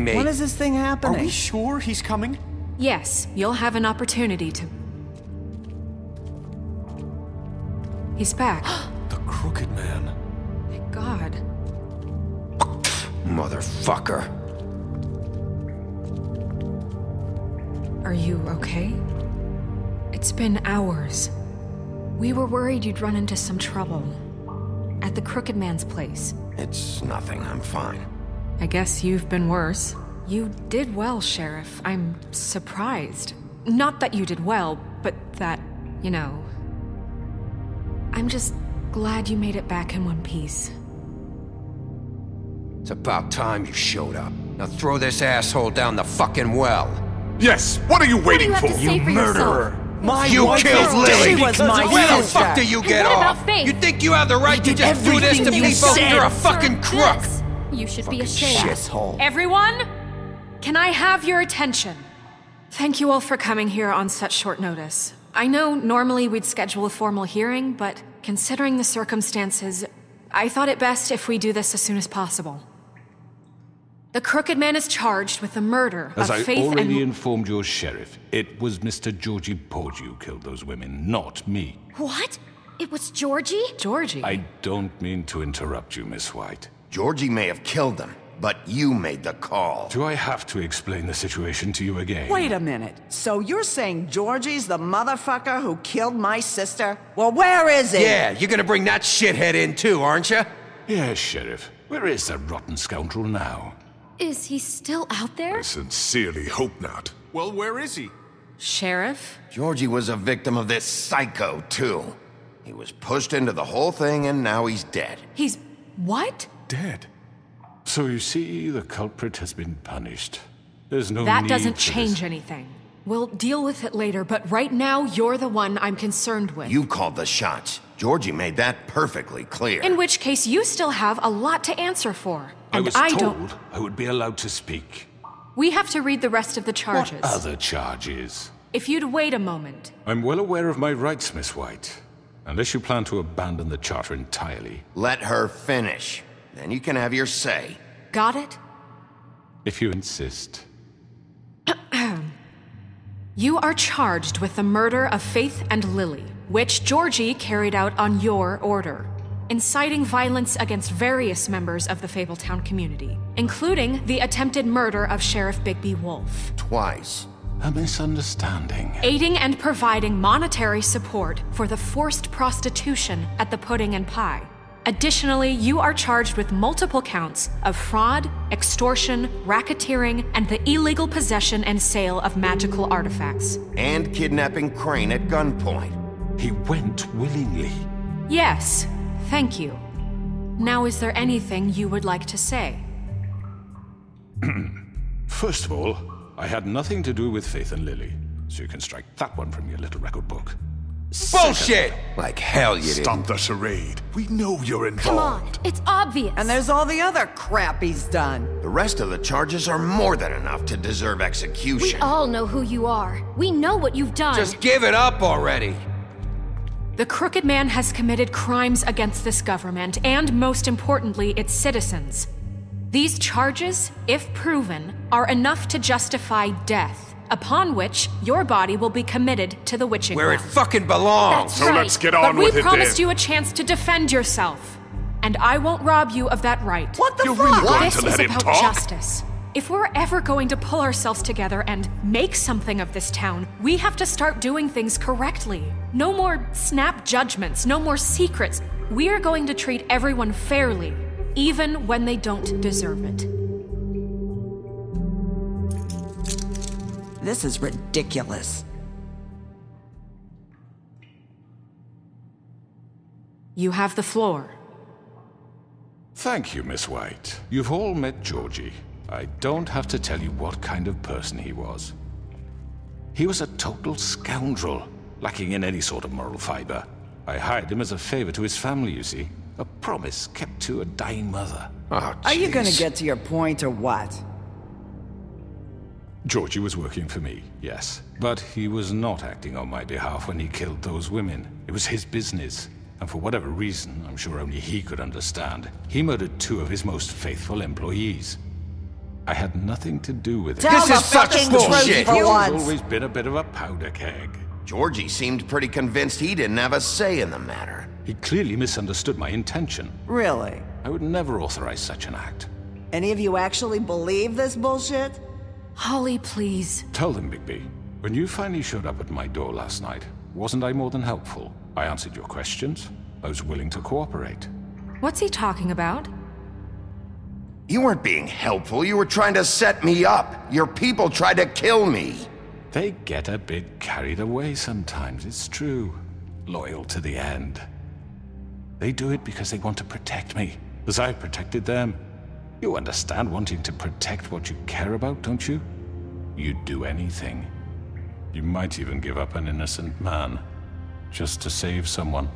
me. When is this thing happening? Are we sure he's coming? Yes, you'll have an opportunity to... He's back. The Crooked Man. Thank God. Motherfucker. Are you okay? It's been hours. We were worried you'd run into some trouble. At the Crooked Man's place. It's nothing, I'm fine. I guess you've been worse. You did well, Sheriff. I'm surprised. Not that you did well, but that, you know... I'm just glad you made it back in one piece. It's about time you showed up. Now throw this asshole down the fucking well. Yes, what are you waiting for? You murderer! You killed Lily! She was my Where the sister. fuck do you get What off? about Faith? You think you have the right to just do this to everything you people? said. You're a fucking crook! This. You should be ashamed. Asshole. Everyone, can I have your attention? Thank you all for coming here on such short notice. I know normally we'd schedule a formal hearing, but considering the circumstances, I thought it best if we do this as soon as possible. The Crooked Man is charged with the murder As of I Faith already and... informed your sheriff, it was Mr. Georgie Porgy who killed those women, not me. What? It was Georgie? Georgie? I don't mean to interrupt you, Miss White. Georgie may have killed them, but you made the call. Do I have to explain the situation to you again? Wait a minute. So you're saying Georgie's the motherfucker who killed my sister? Well, where is he? Yeah, you're gonna bring that shithead in too, aren't you? Yes, Sheriff. Where is that rotten scoundrel now? Is he still out there? I sincerely hope not. Well, where is he? Sheriff? Georgie was a victim of this psycho, too. He was pushed into the whole thing and now he's dead. He's... what? Dead. So you see, the culprit has been punished. There's no That need doesn't for change this. anything. We'll deal with it later, but right now, you're the one I'm concerned with. You called the shots. Georgie made that perfectly clear. In which case, you still have a lot to answer for. I And was I told don't... I would be allowed to speak. We have to read the rest of the charges. What other charges? If you'd wait a moment. I'm well aware of my rights, Miss White. Unless you plan to abandon the charter entirely. Let her finish. Then you can have your say. Got it? If you insist. You are charged with the murder of Faith and Lily, which Georgie carried out on your order, inciting violence against various members of the Fabletown community, including the attempted murder of Sheriff Bigby Wolf. Twice. A misunderstanding. Aiding and providing monetary support for the forced prostitution at the Pudding and Pie. Additionally, you are charged with multiple counts of fraud, extortion, racketeering, and the illegal possession and sale of magical artifacts. And kidnapping Crane at gunpoint. He went willingly. Yes, thank you. Now, is there anything you would like to say? First of all, I had nothing to do with Faith and Lily, so you can strike that one from your little record book. Bullshit! Like hell you didn't. Stop the charade. We know you're involved. Come on, it's obvious. And there's all the other crap he's done. The rest of the charges are more than enough to deserve We execution. all know who you are. We know what you've done. Just give it up already. The Crooked Man has committed crimes against this government and, most importantly, its citizens. These charges, if proven, are enough to justify death, upon which your body will be committed to the witching Where it ground. fucking belongs. That's So right. let's get But on we with it promised then. you a chance to defend yourself, and I won't rob you of that right. What the You're fuck? really going This to is let him about talk? justice. If we're ever going to pull ourselves together and make something of this town, we have to start doing things correctly. No more snap judgments, no more secrets. We are going to treat everyone fairly, even when they don't deserve it. This is ridiculous. You have the floor. Thank you, Miss White. You've all met Georgie. I don't have to tell you what kind of person he was. He was a total scoundrel, lacking in any sort of moral fiber. I hired him as a favor to his family, you see. A promise kept to a dying mother. Oh, Are you gonna jeez. get to your point or what? Georgie was working for me, yes. But he was not acting on my behalf when he killed those women. It was his business. And for whatever reason, I'm sure only he could understand, he murdered two of his most faithful employees. I had nothing to do with it. Tell This the is such fucking bullshit. truth for You've once. always been a bit of a powder keg. Georgie seemed pretty convinced he didn't have a say in the matter. He clearly misunderstood my intention. Really? I would never authorize such an act. Any of you actually believe this bullshit? Holly, please. Tell them, Bigby. When you finally showed up at my door last night, wasn't I more than helpful? I answered your questions. I was willing to cooperate. What's he talking about? You weren't being helpful, you were trying to set me up. Your people tried to kill me. They get a bit carried away sometimes, it's true. Loyal to the end. They do it because they want to protect me, as I protected them. You understand wanting to protect what you care about, don't you? You'd do anything. You might even give up an innocent man, just to save someone.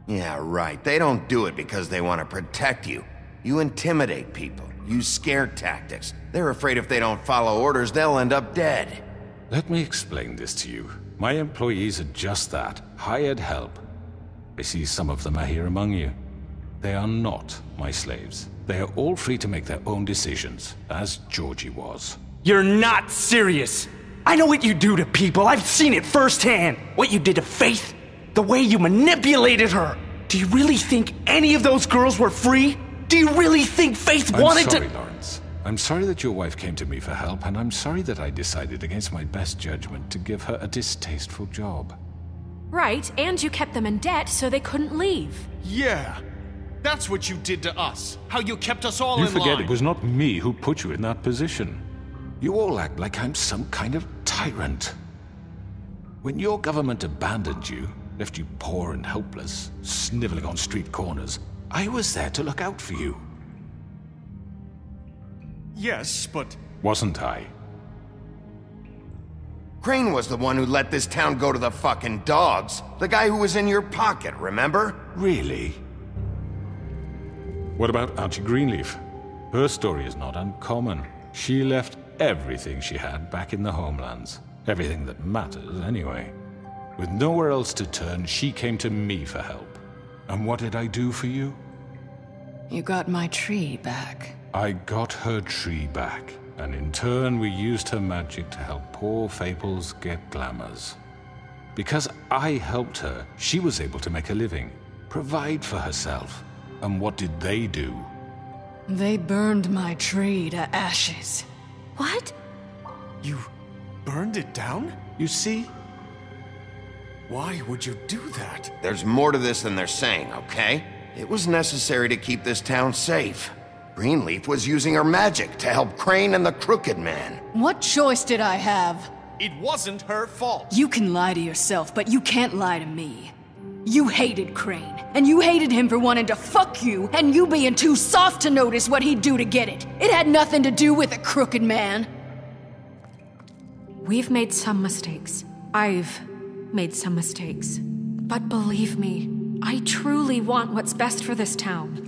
Yeah, right. They don't do it because they want to protect you. You intimidate people, use scare tactics. They're afraid if they don't follow orders, they'll end up dead. Let me explain this to you. My employees are just that, hired help. I see some of them are here among you. They are not my slaves. They are all free to make their own decisions, as Georgie was. You're not serious. I know what you do to people. I've seen it firsthand. What you did to Faith. The way you manipulated her. Do you really think any of those girls were free? Do you really think Faith wanted to— I'm sorry, Lawrence. I'm sorry that your wife came to me for help, and I'm sorry that I decided against my best judgment to give her a distasteful job. Right, and you kept them in debt so they couldn't leave. Yeah. That's what you did to us. How you kept us all You in line. forget it was not me who put you in that position. You all act like I'm some kind of tyrant. When your government abandoned you, left you poor and helpless, sniveling on street corners, I was there to look out for you. Yes, but... Wasn't I? Crane was the one who let this town go to the fucking dogs. The guy who was in your pocket, remember? Really? What about Archie Greenleaf? Her story is not uncommon. She left everything she had back in the homelands. Everything that matters, anyway. With nowhere else to turn, she came to me for help. And what did I do for you? You got my tree back. I got her tree back, and in turn we used her magic to help poor Fables get glamours. Because I helped her, she was able to make a living, provide for herself. And what did they do? They burned my tree to ashes. What? You burned it down? You see? Why would you do that? There's more to this than they're saying, okay? It was necessary to keep this town safe. Greenleaf was using her magic to help Crane and the Crooked Man. What choice did I have? It wasn't her fault. You can lie to yourself, but you can't lie to me. You hated Crane, and you hated him for wanting to fuck you, and you being too soft to notice what he'd do to get it. It had nothing to do with the Crooked Man. We've made some mistakes. I've made some mistakes. But believe me, I truly want what's best for this town.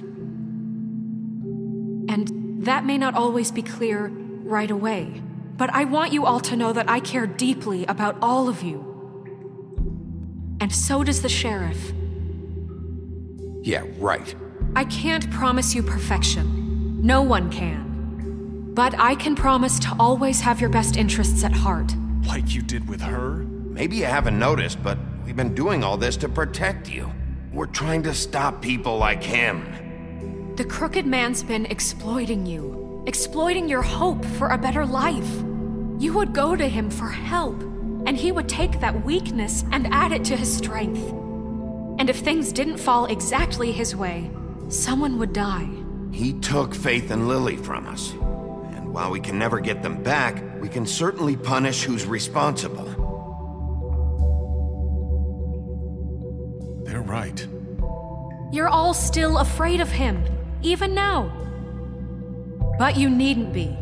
And that may not always be clear right away, but I want you all to know that I care deeply about all of you. And so does the sheriff. Yeah, right. I can't promise you perfection. No one can. But I can promise to always have your best interests at heart. Like you did with her? Maybe you haven't noticed, but we've been doing all this to protect you. We're trying to stop people like him. The Crooked Man's been exploiting you. Exploiting your hope for a better life. You would go to him for help, and he would take that weakness and add it to his strength. And if things didn't fall exactly his way, someone would die. He took Faith and Lily from us. And while we can never get them back, we can certainly punish who's responsible. They're right. You're all still afraid of him, even now. But you needn't be.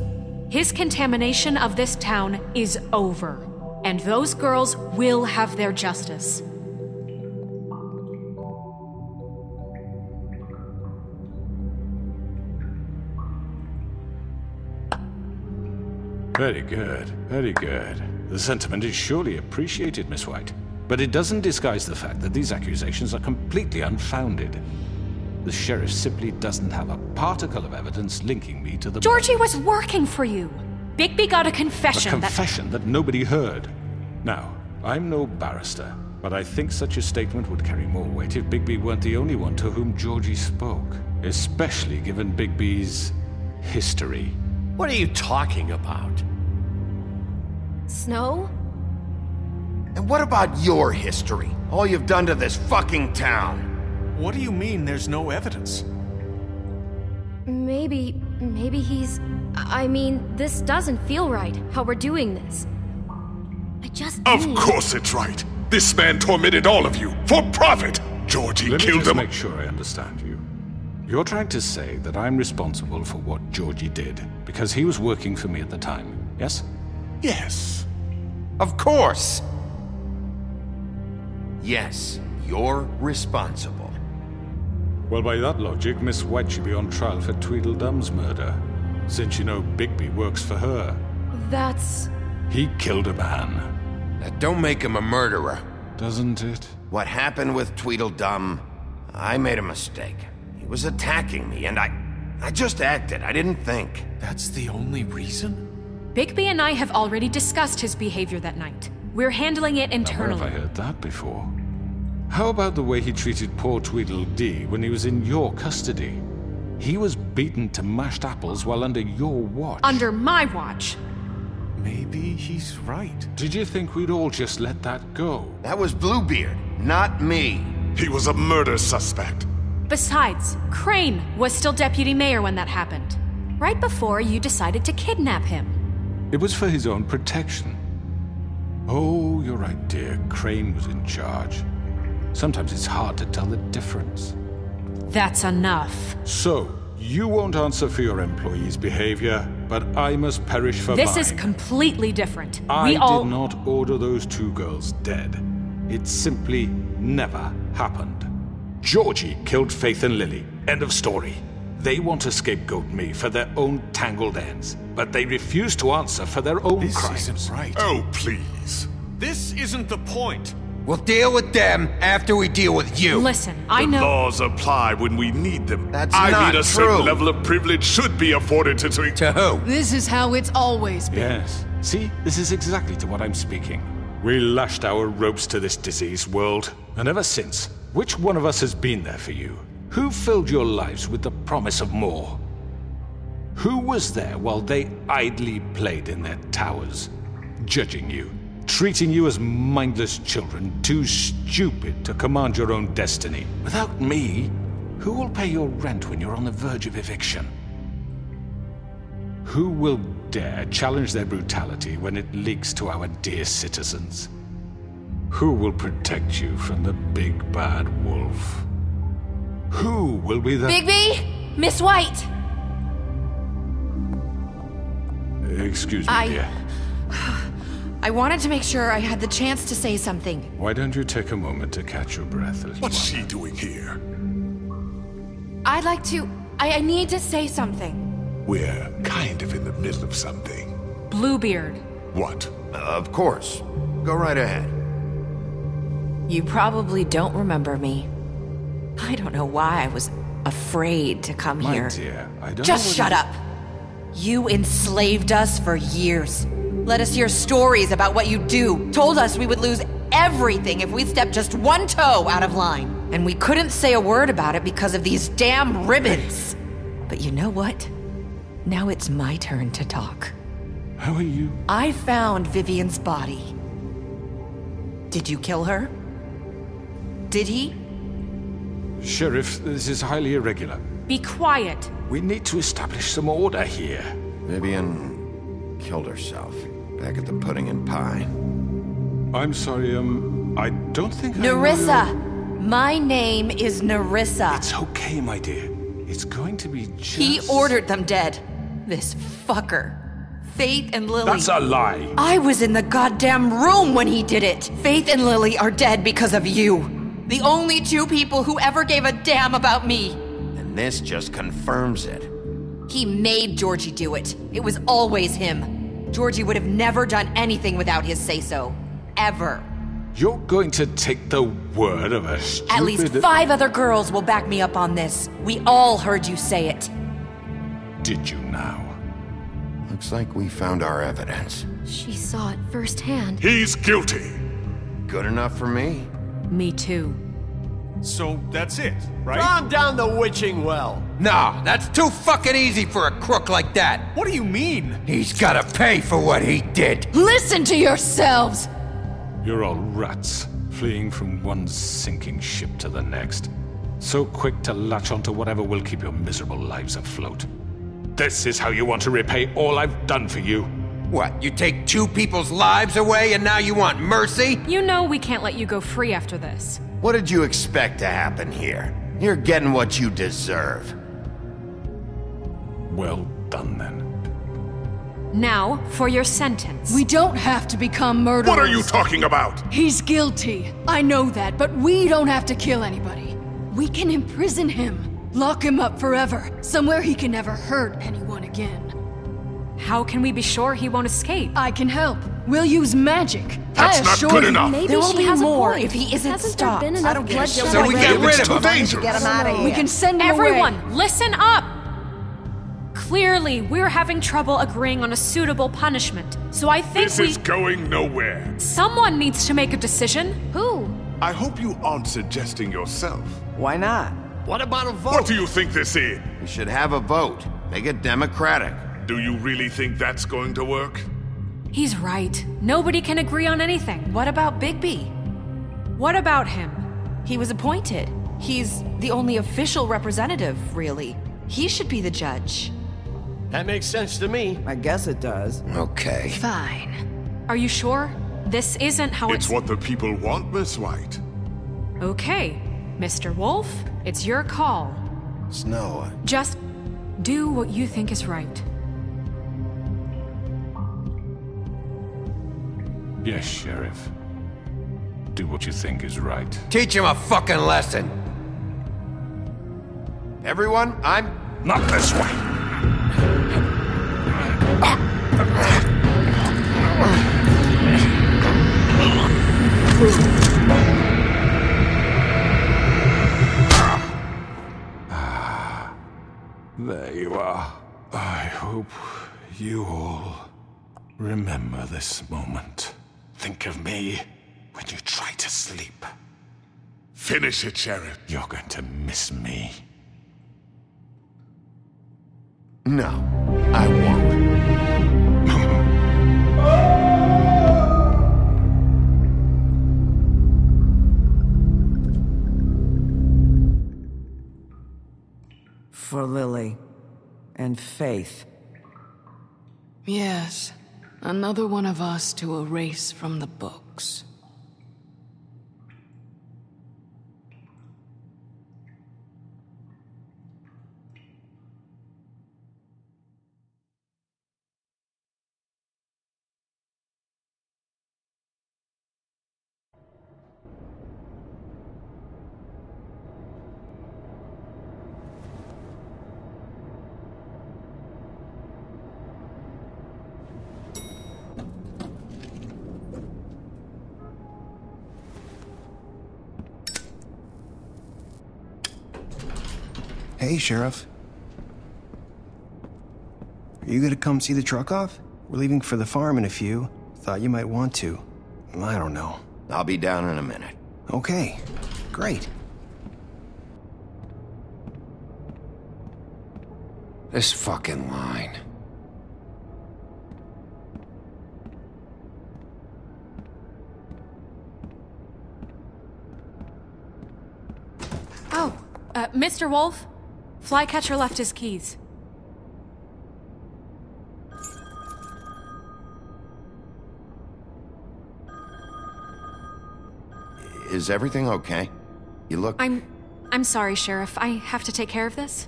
His contamination of this town is over, and those girls will have their justice. Very good, very good. The sentiment is surely appreciated, Miss White. But it doesn't disguise the fact that these accusations are completely unfounded. the sheriff simply doesn't have a particle of evidence linking me to the Georgie murder. was working for you. Bigby got a confession. A confession that nobody heard. Now, I'm no barrister, but I think such a statement would carry more weight if Bigby weren't the only one to whom Georgie spoke, especially given Bigby's history. What are you talking about? Snow? And what about your history? All you've done to this fucking town? What do you mean there's no evidence? Maybe he's... I mean, this doesn't feel right, how we're doing this. I just Of course it's right. This man tormented all of you, for profit! Georgie Let me killed just him. make sure I understand you. You're trying to say that I'm responsible for what Georgie did, because he was working for me at the time, yes? Yes. Of course! Yes, you're responsible. Well, by that logic, Miss White should be on trial for Tweedledum's murder, since you know Bigby works for her. That's... He killed a man. That don't make him a murderer. Doesn't it? What happened with Tweedledum, I made a mistake. He was attacking me, and I just acted. I didn't think. That's the only reason? Bigby and I have already discussed his behavior that night. We're handling it Where internally. have I heard that before? How about the way he treated poor Tweedledee when he was in your custody? He was beaten to mashed apples while under your watch. Under my watch. Maybe he's right. Did you think we'd all just let that go? That was Bluebeard, not me. He was a murder suspect. Besides, Crane was still deputy mayor when that happened. Right before you decided to kidnap him. It was for his own protection. Oh, you're right, dear. Crane was in charge. Sometimes it's hard to tell the difference. That's enough. So, you won't answer for your employees' behavior, but I must perish for This mine. is completely different. I We all... did not order those two girls dead. It simply never happened. Georgie killed Faith and Lily. End of story. They want to scapegoat me for their own tangled ends, but they refuse to answer for their own This crimes. isn't right. Oh, please. This isn't the point. We'll deal with them after we deal with you. Listen, I The know... laws apply when we need them. That's I not mean, a true. certain level of privilege should be afforded to... To who? This is how it's always been. Yes. See, this is exactly to what I'm speaking. We lashed our ropes to this diseased world, and ever since, which one of us has been there for you? Who filled your lives with the promise of more? Who was there while they idly played in their towers, judging you, treating you as mindless children, too stupid to command your own destiny? Without me, who will pay your rent when you're on the verge of eviction? Who will dare challenge their brutality when it leaks to our dear citizens? Who will protect you from the big bad wolf? Who will be the... Bigby? Miss White! Excuse me, dear. I wanted to make sure I had the chance to say something. Why don't you take a moment to catch your breath, little What's one? she doing here? I'd like to... I need to say something. We're kind of in the middle of something. Bluebeard. What? Of course. Go right ahead. You probably don't remember me. I don't know why I was afraid to come My here. dear, I don't Just know shut up! You enslaved us for years. Let us hear stories about what you do. Told us we would lose everything if we stepped just one toe out of line. And we couldn't say a word about it because of these damn ribbons. But you know what? Now it's my turn to talk. How are you? I found Vivian's body. Did you kill her? Did he? Sheriff, this is highly irregular. Be quiet. We need to establish some order here. Vivian killed herself back at the Pudding and Pie. I'm sorry, I don't think I know Nerissa! your- My name is Nerissa. It's okay, my dear. It's going to be just... He ordered them dead. This fucker. Faith and Lily. That's a lie. I was in the goddamn room when he did it. Faith and Lily are dead because of you. The only two people who ever gave a damn about me. And this just confirms it. He made Georgie do it. It was always him. Georgie would have never done anything without his say-so. Ever. You're going to take the word of a stupid... At least 5 other girls will back me up on this. We all heard you say it. Did you now? Looks like we found our evidence. She saw it firsthand. He's guilty. Good enough for me. Me too. So that's it, right? Calm down the witching well. No, that's too fucking easy for a crook like that. What do you mean? He's gotta pay for what he did. Listen to yourselves! You're all rats, fleeing from one sinking ship to the next. So quick to latch onto whatever will keep your miserable lives afloat. This is how you want to repay all I've done for you? What, you take 2 people's lives away and now you want mercy? You know we can't let you go free after this. What did you expect to happen here? You're getting what you deserve. Well done, then. Now, for your sentence. We don't have to become murderers. What are you talking about? He's guilty. I know that, but we don't have to kill anybody. We can imprison him. Lock him up forever. Somewhere he can never hurt anyone again. How can we be sure he won't escape? I can help. We'll use magic. That's not good enough. Maybe There will she be has more a point. if he isn't Hasn't stopped. There been enough bloodshed So we get rid of him. Dangerous. Get him out of here. We can send him Everyone, away. listen up! Clearly, we're having trouble agreeing on a suitable punishment, so I think This is going nowhere. Someone needs to make a decision. Who? I hope you aren't suggesting yourself. Why not? What about a vote? What do you think this is? We should have a vote. Make it democratic. Do you really think that's going to work? He's right. Nobody can agree on anything. What about Bigby? What about him? He was appointed. He's the only official representative, really. He should be the judge. That makes sense to me. I guess it does. Okay. Fine. Are you sure? This isn't how It's what the people want, Miss White. Okay, Mr. Wolf, it's your call. Snow, Just do what you think is right. Yes, Sheriff. Do what you think is right. Teach him a fucking lesson. everyone, I'm... Not this way. There you are. I hope you all remember this moment. Think of me when you try to sleep. Finish it, Sheriff. You're going to miss me. No, I won't. For Lily and Faith. Yes, another one of us to erase from the books. Hey, Sheriff. Are you gonna come see the truck off? We're leaving for the farm in a few. Thought you might want to. I don't know. I'll be down in a minute. Okay, great. This fucking line. Oh, Mr. Wolf? Flycatcher left his keys. Is everything okay? You look... I'm sorry, Sheriff. I have to take care of this.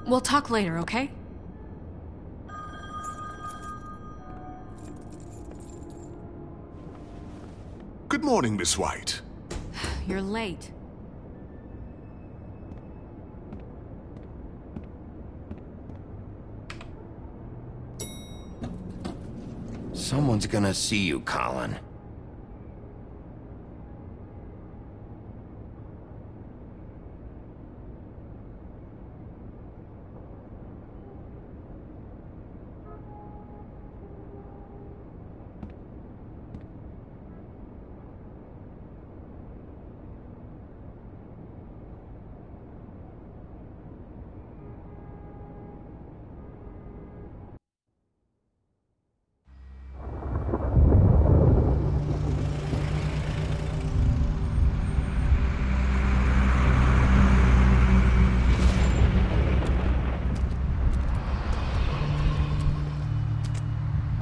We'll talk later, okay? Good morning, Miss White. You're late. Someone's gonna see you, Colin.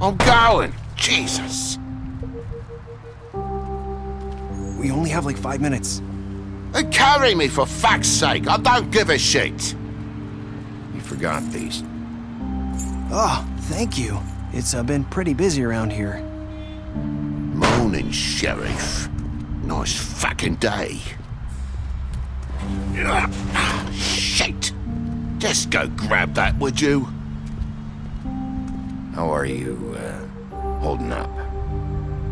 I'm going. Jesus. We only have like 5 minutes. Carry me for fuck's sake. I don't give a shit. You forgot these. Oh, thank you. It's been pretty busy around here. Morning, Sheriff. Nice fucking day. Shit. Just go grab that, would you? How are you, holding up?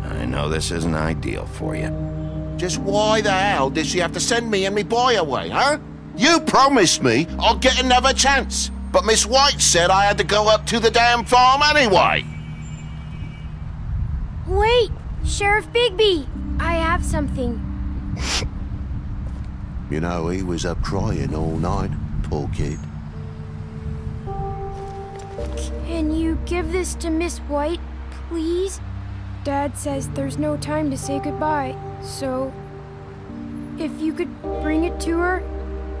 I know this isn't ideal for you. Just why the hell did she have to send me and me boy away, huh? You promised me I'd get another chance, but Miss White said I had to go up to the damn farm anyway. Wait, Sheriff Bigby, I have something. You know, he was up crying all night, poor kid. Can you give this to Miss White, please? Dad says there's no time to say goodbye, so if you could bring it to her,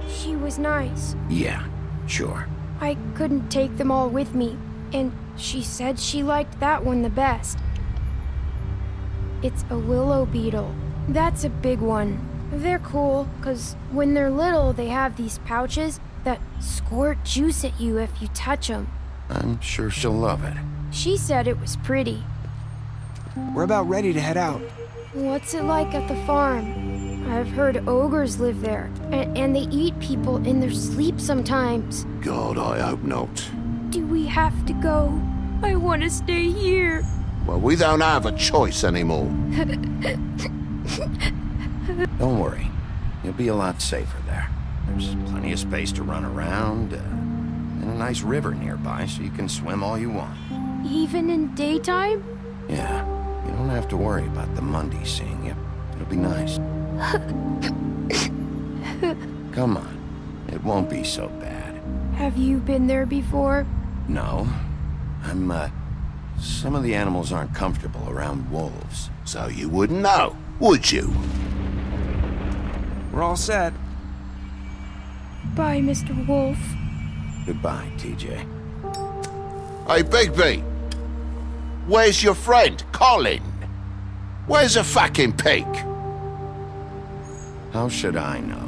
she was nice. Yeah, sure. I couldn't take them all with me, and she said she liked that one the best. It's a willow beetle. That's a big one. They're cool, 'cause when they're little, they have these pouches that squirt juice at you if you touch them. I'm sure she'll love it. She said it was pretty. We're about ready to head out. What's it like at the farm? I've heard ogres live there, and they eat people in their sleep sometimes. God, I hope not. Do we have to go? I want to stay here. Well, we don't have a choice anymore. Don't worry. You'll be a lot safer there. There's plenty of space to run around, and a nice river nearby so you can swim all you want. Even in daytime? Yeah. You don't have to worry about the Monday seeing you. It'll be nice. Come on. It won't be so bad. Have you been there before? No. Some of the animals aren't comfortable around wolves. So you wouldn't know, would you? We're all set. Bye, Mr. Wolf. Goodbye, TJ. Hey, Bigby. Where's your friend, Colin? Where's the fucking pig? How should I know?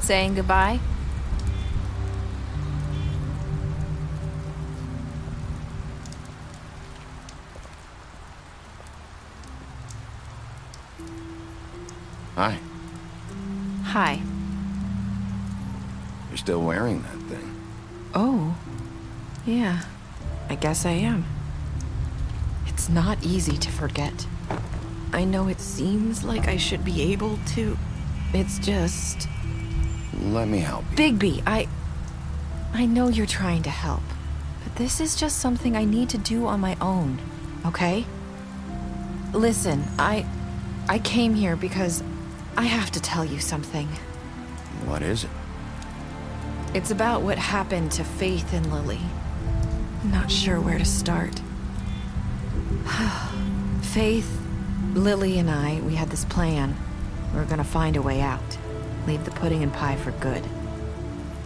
Saying goodbye? Hi. Hi. You're still wearing that thing. Oh. Yeah. I guess I am. It's not easy to forget. I know it seems like I should be able to. It's just... Let me help you. Bigby, I know you're trying to help, but this is just something I need to do on my own, okay? Listen, I came here because I have to tell you something. What is it? It's about what happened to Faith and Lily. I'm not sure where to start. Faith, Lily, and I, we had this plan. We were gonna find a way out. Leave the pudding and pie for good.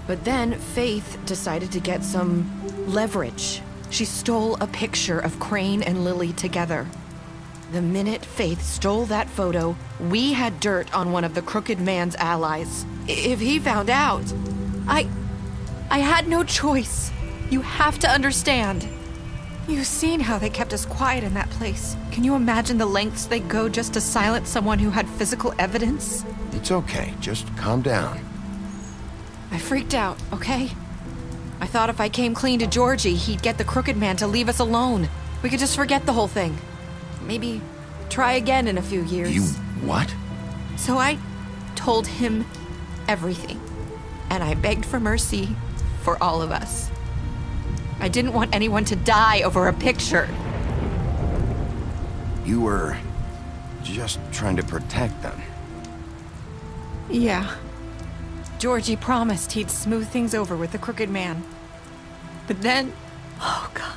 But then Faith decided to get some leverage. She stole a picture of Crane and Lily together. The minute Faith stole that photo, we had dirt on one of the crooked man's allies. If he found out, I had no choice. You have to understand. You've seen how they kept us quiet in that place. Can you imagine the lengths they go just to silence someone who had physical evidence? It's okay. Just calm down. I freaked out, okay? I thought if I came clean to Georgie, he'd get the crooked man to leave us alone. We could just forget the whole thing. Maybe try again in a few years. You what? So I told him everything. And I begged for mercy for all of us. I didn't want anyone to die over a picture. You were just trying to protect them. Yeah. Georgie promised he'd smooth things over with the crooked man. But then... Oh, God.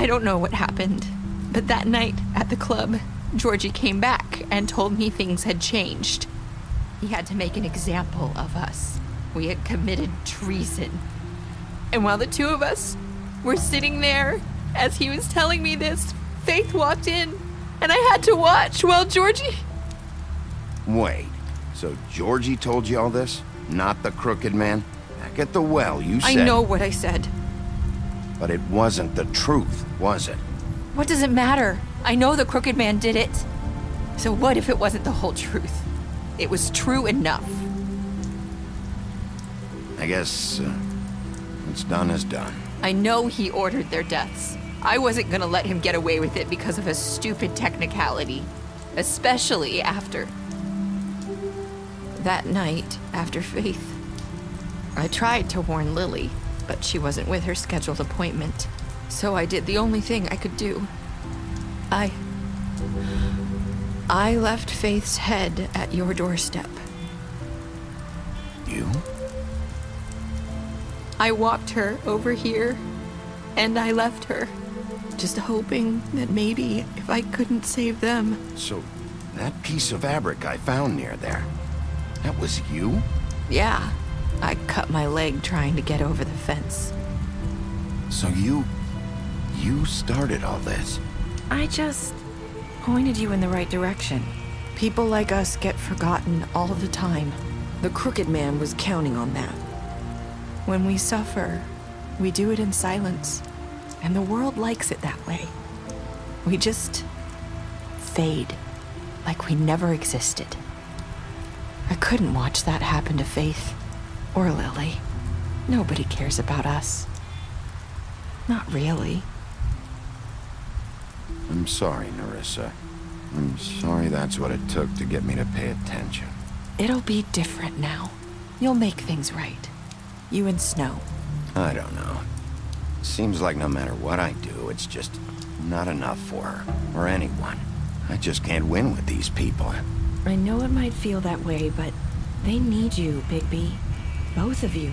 I don't know what happened, but that night at the club, Georgie came back and told me things had changed. He had to make an example of us. We had committed treason. And while the two of us were sitting there, as he was telling me this, Faith walked in, and I had to watch while Georgie... Wait, so Georgie told you all this? Not the crooked man? Back at the well, you said... I know what I said. But it wasn't the truth, was it? What does it matter? I know the crooked man did it. So what if it wasn't the whole truth? It was true enough. I guess, what's done is done. I know he ordered their deaths. I wasn't gonna let him get away with it because of a stupid technicality. Especially after... That night, after Faith, I tried to warn Lily, but she wasn't with her scheduled appointment. So I did the only thing I could do. I left Faith's head at your doorstep. You? I walked her over here, and I left her, just hoping that maybe if I couldn't save them... So, that piece of fabric I found near there, that was you? Yeah, I cut my leg trying to get over the fence. So you started all this? I just pointed you in the right direction. People like us get forgotten all the time. The crooked man was counting on that. When we suffer, we do it in silence, and the world likes it that way. We just fade, like we never existed. I couldn't watch that happen to Faith, or Lily. Nobody cares about us. Not really. I'm sorry, Nerissa. I'm sorry that's what it took to get me to pay attention. It'll be different now. You'll make things right. You and Snow. I don't know. Seems like no matter what I do, it's just not enough for her, or anyone. I just can't win with these people. I know it might feel that way, but they need you, Bigby. Both of you.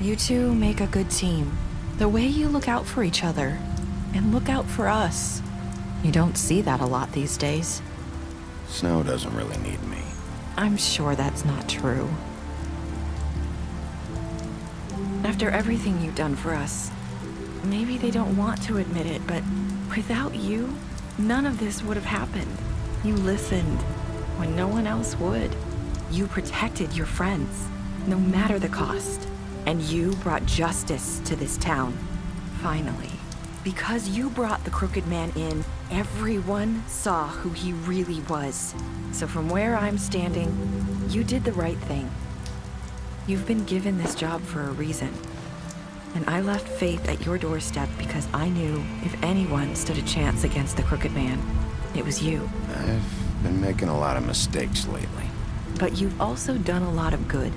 You two make a good team. The way you look out for each other, and look out for us. You don't see that a lot these days. Snow doesn't really need me. I'm sure that's not true. After everything you've done for us, maybe they don't want to admit it, but without you, none of this would have happened. You listened when no one else would. You protected your friends, no matter the cost. And you brought justice to this town, finally. Because you brought the crooked man in, everyone saw who he really was. So from where I'm standing, you did the right thing. You've been given this job for a reason. And I left Faith at your doorstep because I knew if anyone stood a chance against the crooked man, it was you. I've been making a lot of mistakes lately. But you've also done a lot of good.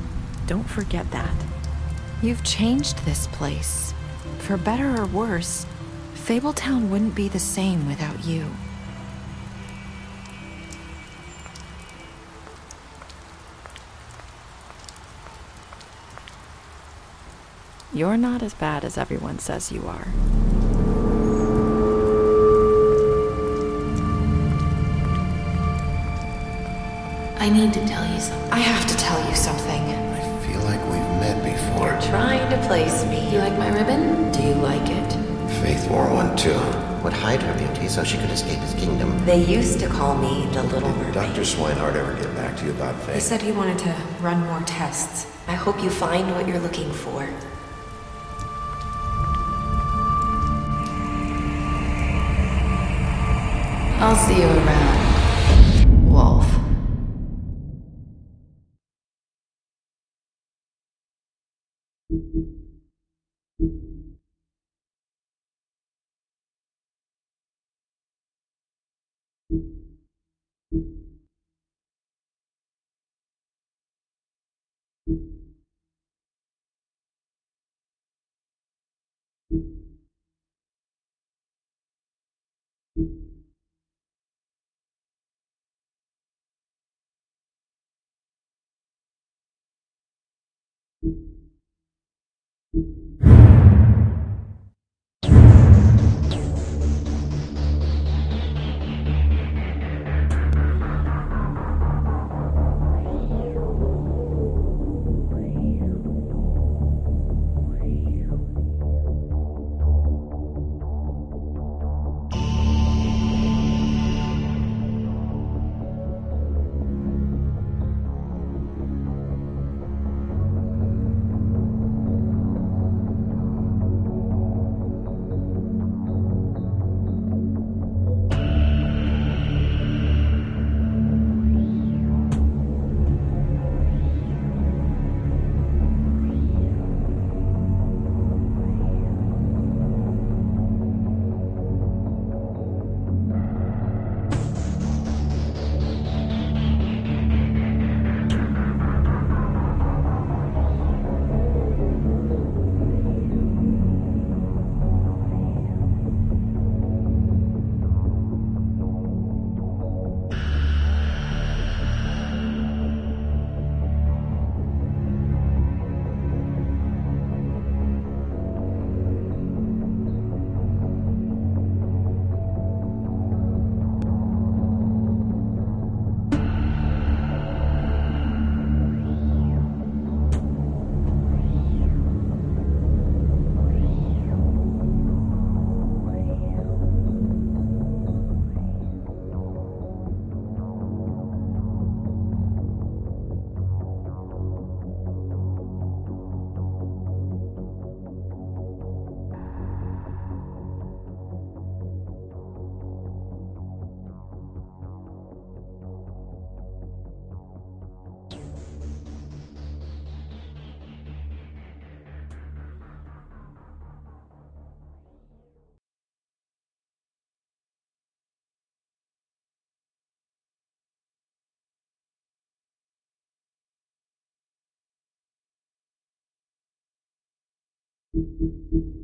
Don't forget that. You've changed this place. For better or worse, Fabletown wouldn't be the same without you. You're not as bad as everyone says you are. I need to tell you something. I have to tell you something. I feel like we've met before. You're trying to place me. You like my ribbon? Do you like it? Faith wore one too. Would hide her beauty so she could escape his kingdom. They used to call me the Little Mermaid. Did Dr. Swinehart ever get back to you about Faith? He said he wanted to run more tests. I hope you find what you're looking for. I'll see you around, Wolf. you.